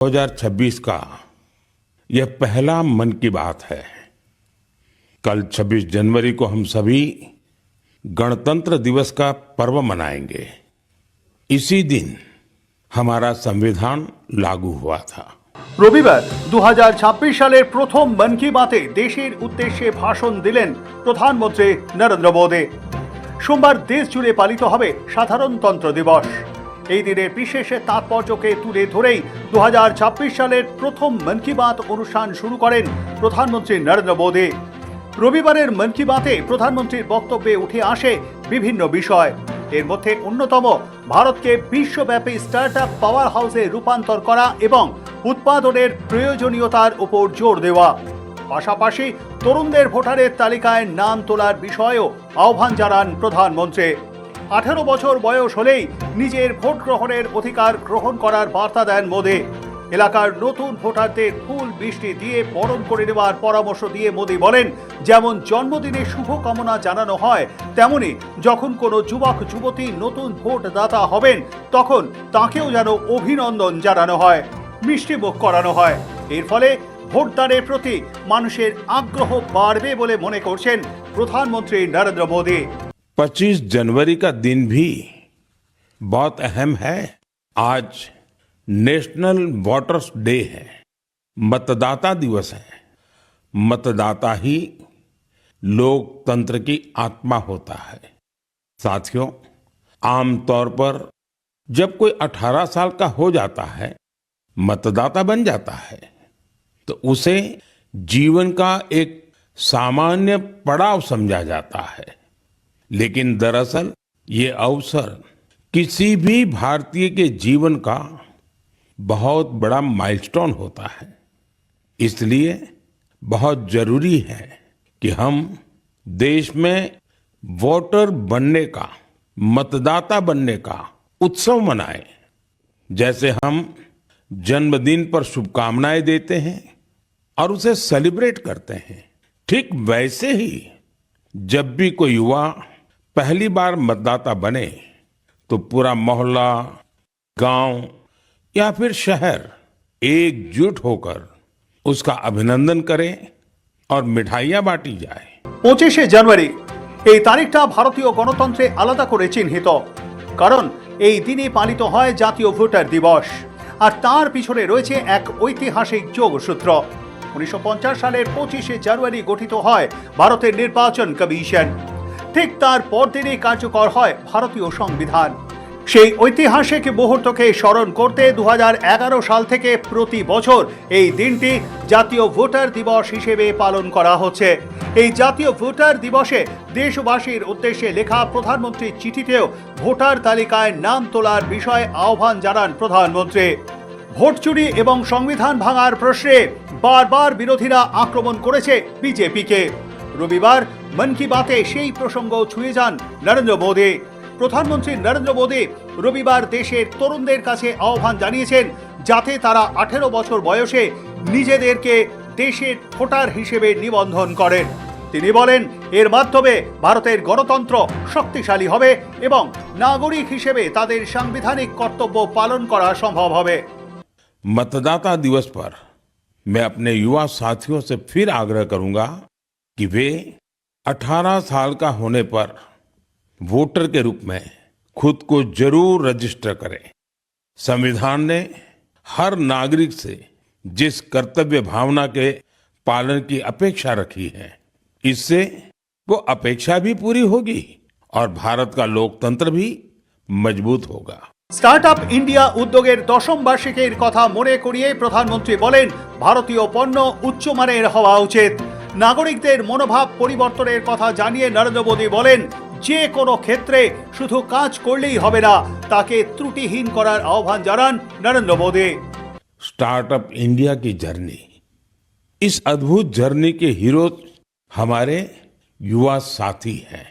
2026 का यह पहला मन की बात है। कल 26 जनवरी को हम सभी गणतंत्र दिवस का पर्व मनाएंगे। इसी दिन हमारा संविधान लागू हुआ था। রবিবার 2026 সালের প্রথম মন কি বাতে দেশের উদ্দেশ্যে ভাষণ দিলেন প্রধানমন্ত্রী নরেন্দ্র মোদী। সোমবার দেশ জুড়ে পালিত হবে সাধারণতন্ত্র দিবস। এই দিনের বিশেষ তাৎপর্যকে তুলে ধরেই 2026 সালের প্রথম মন কি বাত অনুষ্ঠান শুরু করেন প্রধানমন্ত্রী নরেন্দ্র মোদী। রবিবারের মন কি বাতে প্রধানমন্ত্রীর বক্তব্যে উঠে আসে বিভিন্ন বিষয়। এর মধ্যে অন্যতম ভারতকে বিশ্বব্যাপী স্টার্টআপ পাওয়ার হাউসে রূপান্তর করা এবং উৎপাদনের প্রয়োজনীয়তার উপর জোর দেওয়া। পাশাপাশি তরুণদের ভোটারের তালিকায় নাম তোলার বিষয়েও আহ্বান জানান প্রধানমন্ত্রী। 18 বছর বয়স হলেই নিজের ভোট গ্রহণের অধিকার গ্রহণ করার বার্তা দেন মোদী। এলাকার নতুন ভোটারদের ফুল বৃষ্টি দিয়ে বরণ করে নেওয়ার পরামর্শ দিয়ে মোদী বলেন, যেমন জন্মদিনে শুভকামনা জানানো হয়, তেমনি যখন কোনো যুবক যুবতী নতুন ভোটদাতা হবেন তখন তাকেও যেন অভিনন্দন জানানো হয়, মিষ্টিমুখ করানো হয়। এর ফলে ভোটদানের প্রতি মানুষের আগ্রহ বাড়বে বলে মনে করছেন প্রধানমন্ত্রী নরেন্দ্র মোদী। 25 जनवरी का दिन भी बहुत अहम है। आज नेशनल वोटर्स डे है, मतदाता दिवस है। मतदाता ही लोकतंत्र की आत्मा होता है। साथियों, आमतौर पर जब कोई 18 साल का हो जाता है, मतदाता बन जाता है, तो उसे जीवन का एक सामान्य पड़ाव समझा जाता है। लेकिन दरअसल ये अवसर किसी भी भारतीय के जीवन का बहुत बड़ा माइलस्टोन होता है। इसलिए बहुत जरूरी है कि हम देश में वोटर बनने का, मतदाता बनने का उत्सव मनाएं। जैसे हम जन्मदिन पर शुभकामनाएं देते हैं और उसे सेलिब्रेट करते हैं, ठीक वैसे ही जब भी कोई युवा पहली बार मतदाता बने तो पूरा मोहल्ला, गांव या फिर शहर एकजुट होकर उसका अभिनंदन करें और मिठाइयां बांटी जाए। 25 জানুয়ারি এই তারিখটা ভারতীয় গণতন্ত্রে আলাদা করে চিহ্নিত, কারণ এই দিনে পালিত হয় জাতীয় ভোটার দিবস। আর তার পিছনে রয়েছে এক ঐতিহাসিক যোগসূত্র। 1950 সালের 25 জানুয়ারি গঠিত হয় ভারতের নির্বাচন কমিশন। ঠিক তার পরদিনই কার্যকর হয় ভারতীয় সংবিধান। সেই ঐতিহাসিক মুহূর্তকে স্মরণ করতে 2011 সাল থেকে প্রতি বছর এই দিনটি জাতীয় ভোটার দিবস হিসেবে পালন করা হচ্ছে। এই জাতীয় ভোটার দিবসে দেশবাসীর উদ্দেশ্যে লেখা প্রধানমন্ত্রীর চিঠিতেও ভোটার তালিকায় নাম তোলার বিষয়ে আহ্বান জানান প্রধানমন্ত্রী। ভোট চুরি এবং সংবিধান ভাঙার প্রশ্নে বারবার বিরোধীরা আক্রমণ করেছে বিজেপিকে। রবিবার মন কি বাতে সেই প্রসঙ্গ ছুঁয়ে যান নরেন্দ্র মোদী। প্রধানমন্ত্রী নরেন্দ্র মোদী রবিবার দেশের তরুণদের কাছে আহ্বান জানিয়েছেন যাতে তারা 18 বছর বয়সে নিজেদেরকে দেশের ভোটার হিসেবে নিবন্ধন করেন। তিনি বলেন, এর মাধ্যমে ভারতের গণতন্ত্র শক্তিশালী হবে এবং নাগরিক হিসেবে তাদের সাংবিধানিক কর্তব্য পালন করা সম্ভব হবে। मतदाता दिवस पर मैं अपने युवा साथियों से फिर आग्रह करूंगा कि वे 18 साल का होने पर वोटर के रूप में खुद को जरूर रजिस्टर करें। संविधान ने हर नागरिक से जिस कर्तव्य भावना के पालन की अपेक्षा रखी है, इससे वो अपेक्षा भी पूरी होगी और भारत का लोकतंत्र भी मजबूत होगा। স্টার্টআপ ইন্ডিয়া উদ্যোগের দশম বার্ষিকীর কথা মনে করিয়ে প্রধানমন্ত্রী বলেন, ভারতীয় পণ্য উচ্চমানের হওয়া উচিত। নাগরিকদের মনোভাব পরিবর্তনের কথা জানিয়ে নরেন্দ্র মোদী বলেন, যে কোনো ক্ষেত্রে শুধু কাজ করলেই হবে না, তাকে ত্রুটিহীন করার আহ্বান জানান নরেন্দ্র মোদী। स्टार्टअप इंडिया की जर्नी, इस अद्भुत जर्नी के हीरो हमारे युवा साथी हैं।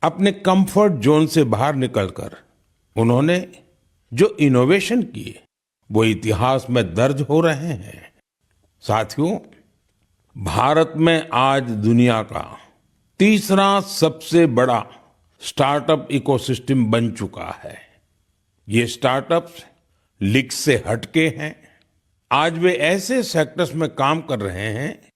अपने कंफर्ट जोन से बाहर निकलकर उन्होंने जो इनोवेशन किए वो इतिहास में दर्ज हो रहे हैं। साथियों, भारत में आज दुनिया का तीसरा सबसे बड़ा स्टार्टअप इकोसिस्टम बन चुका है। ये स्टार्टअप्स लीक से हटके हैं, आज वे ऐसे सेक्टर्स में काम कर रहे हैं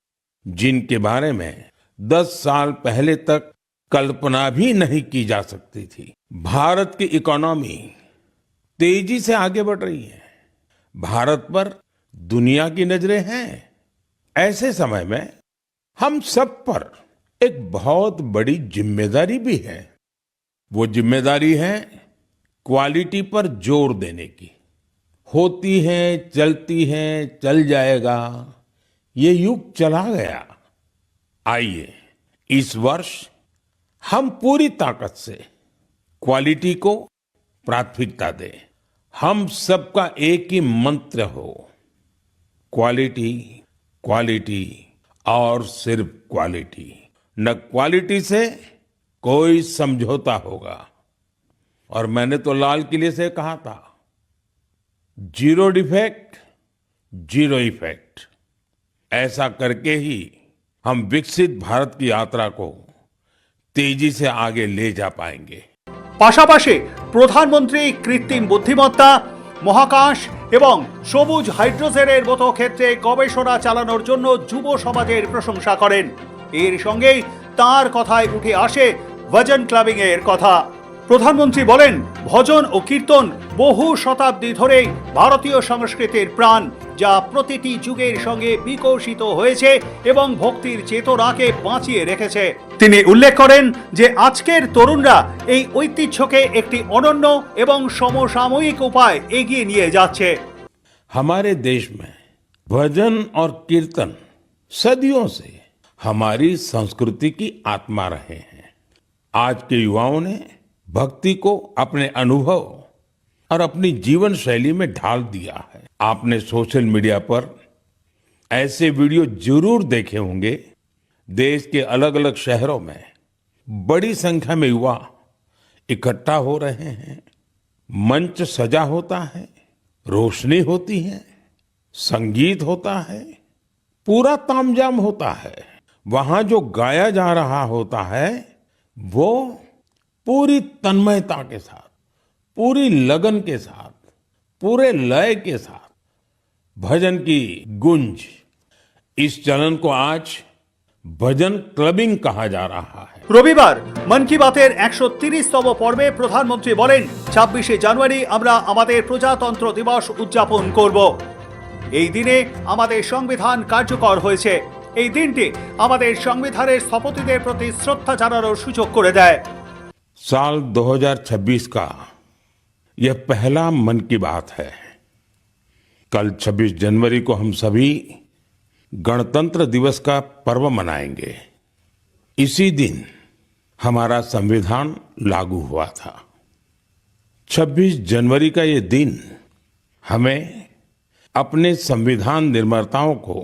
जिनके बारे में 10 साल पहले तक कल्पना भी नहीं की जा सकती थी। भारत की इकोनॉमी तेजी से आगे बढ़ रही है। भारत पर दुनिया की नजरें हैं। ऐसे समय में हम सब पर एक बहुत बड़ी जिम्मेदारी भी है। वो जिम्मेदारी है क्वालिटी पर जोर देने की। होती है, चलती है, चल जाएगा, ये युग चला गया। आइए इस वर्ष हम पूरी ताकत से क्वालिटी को प्राथमिकता दें। हम सबका एक ही मंत्र हो, क्वालिटी, क्वालिटी और सिर्फ क्वालिटी। न क्वालिटी से कोई समझौता होगा। और मैंने तो लाल किले से कहा था, जीरो डिफेक्ट, जीरो इफेक्ट। ऐसा करके ही हम विकसित भारत की यात्रा को तेजी से आगे ले जा पाएंगे। পাশাপাশি প্রধানমন্ত্রী কৃত্রিম বুদ্ধিমত্তা, মহাকাশ এবং সবুজ হাইড্রোজেনের মতো ক্ষেত্রে গবেষণা চালানোর জন্য যুব সমাজের প্রশংসা করেন। এর সঙ্গেই তার কথায় উঠে আসে ভজন ক্লাবিং এর কথা। প্রধানমন্ত্রী বলেন, ভজন ও কীর্তন বহু শতাব্দী ধরে ভারতীয় সংস্কৃতির প্রাণ, যা প্রতিটি যুগের সঙ্গে বিকশিত হয়েছে এবং ভক্তির চেতনাকে বাঁচিয়ে রেখেছে। তিনি উল্লেখ করেন যে আজকের তরুণরা এই ঐতিহ্যকে একটি অনন্য এবং সমসাময়িক উপায় এগিয়ে নিয়ে যাচ্ছে। हमारे देश में भजन और कीर्तन सदियों से हमारी संस्कृति की आत्मा रहे हैं। आज के युवाओं ने भक्ति को अपने अनुभव और अपनी जीवन शैली में ढाल दिया है। आपने सोशल मीडिया पर ऐसे वीडियो जरूर देखे होंगे। देश के अलग अलग शहरों में बड़ी संख्या में युवा इकट्ठा हो रहे हैं। मंच सजा होता है, रोशनी होती है, संगीत होता है, पूरा तामझाम होता है। वहां जो गाया जा रहा होता है वो पूरी तन्मयता के साथ, पूरी लगन के साथ, पूरे लय के साथ भजन की गूंज। इस चलन को आज भजन क्लबिंग कहा जा रहा है। রবিবার মন কি বাতের 130তম পর্বে প্রধানমন্ত্রী বলেন, 26শে জানুয়ারি আমরা আমাদের প্রজাতন্ত্র দিবস উদযাপন করব। এই দিনে আমাদের সংবিধান কার্যকর হয়েছে। এই দিনটি আমাদের সংবিধানের স্থপতিদের প্রতি শ্রদ্ধা জানানোর সুযোগ করে দেয়। साल 2026 का यह पहला मन की बात है। कल 26 जनवरी को हम सभी गणतंत्र दिवस का पर्व मनाएंगे। इसी दिन हमारा संविधान लागू हुआ था। 26 जनवरी का ये दिन हमें अपने संविधान निर्माताओं को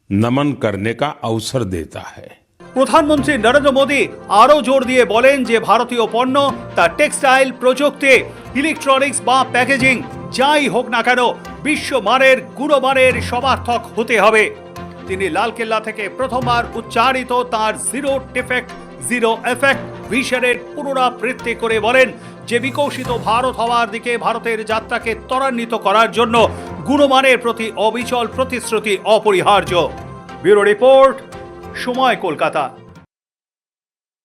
नमन करने का अवसर देता है। প্রধানমন্ত্রী নরেন্দ্র মোদী আরও জোর দিয়ে বলেন যে ভারতীয় পণ্য, তা টেক্সটাইল, প্রযুক্তি, ইলেকট্রনিক্স বা প্যাকেজিং যাই হোক না কেন, বিশ্বমানের গুণমানের সমার্থক হতে হবে। তিনি লালকেল্লা থেকে প্রথমবার উচ্চারিত তার জিরো ডিফেক্ট জিরো এফেক্ট ভিশনের পুনরাবৃত্তি করে বলেন যে বিকশিত ভারত হওয়ার দিকে ভারতের যাত্রাকে ত্বরান্বিত করার জন্য গুণমানের প্রতি অবিচল প্রতিশ্রুতি অপরিহার্য। ব্যুরো রিপোর্ট, সময় কলকাতা।